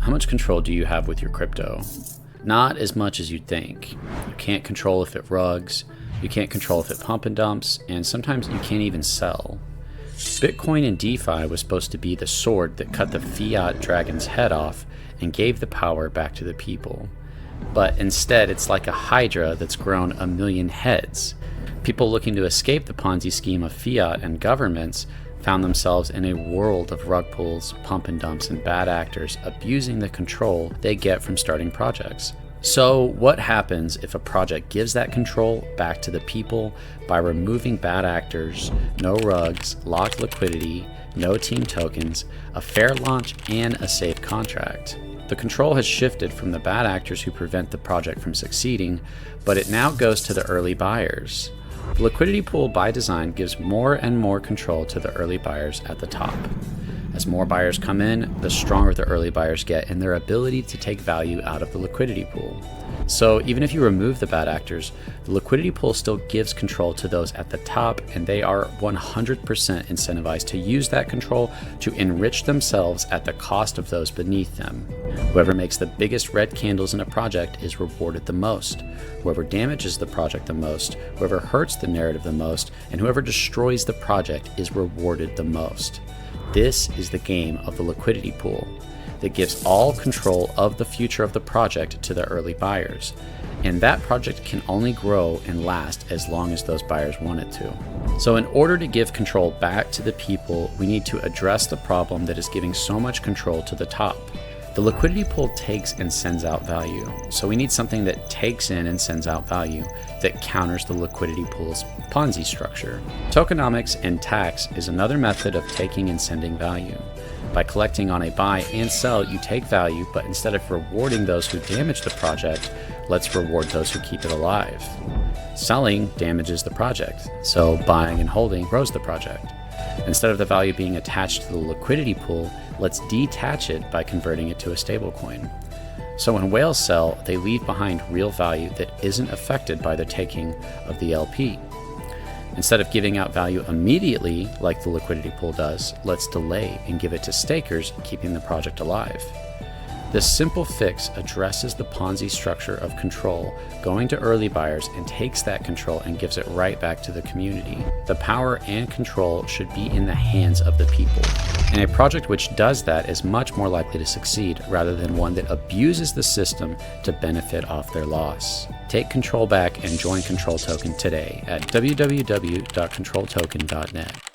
How much control do you have with your crypto? Not as much as you'd think. You can't control if it rugs, you can't control if it pump and dumps, and sometimes you can't even sell. Bitcoin and DeFi was supposed to be the sword that cut the fiat dragon's head off and gave the power back to the people. But instead, it's like a hydra that's grown a million heads. People looking to escape the Ponzi scheme of fiat and governments found themselves in a world of rug pulls, pump and dumps, and bad actors abusing the control they get from starting projects. So what happens if a project gives that control back to the people by removing bad actors, no rugs, locked liquidity, no team tokens, a fair launch, and a safe contract? The control has shifted from the bad actors who prevent the project from succeeding, but it now goes to the early buyers. The liquidity pool by design gives more and more control to the early buyers at the top. As more buyers come in, the stronger the early buyers get in their ability to take value out of the liquidity pool. So even if you remove the bad actors, the liquidity pool still gives control to those at the top, and they are 100% incentivized to use that control to enrich themselves at the cost of those beneath them. Whoever makes the biggest red candles in a project is rewarded the most. Whoever damages the project the most, whoever hurts the narrative the most, and whoever destroys the project is rewarded the most. This is the game of the liquidity pool that gives all control of the future of the project to the early buyers. And that project can only grow and last as long as those buyers want it to. So in order to give control back to the people, we need to address the problem that is giving so much control to the top. The liquidity pool takes and sends out value. So we need something that takes in and sends out value that counters the liquidity pool's Ponzi structure. Tokenomics and tax is another method of taking and sending value. By collecting on a buy and sell, you take value, but instead of rewarding those who damage the project, let's reward those who keep it alive. Selling damages the project, so buying and holding grows the project. Instead of the value being attached to the liquidity pool, let's detach it by converting it to a stablecoin. So when whales sell, they leave behind real value that isn't affected by the taking of the LP. Instead of giving out value immediately like the liquidity pool does, let's delay and give it to stakers, keeping the project alive. This simple fix addresses the Ponzi structure of control, going to early buyers, and takes that control and gives it right back to the community. The power and control should be in the hands of the people. And a project which does that is much more likely to succeed rather than one that abuses the system to benefit off their loss. Take control back and join Control Token today at www.controltoken.net.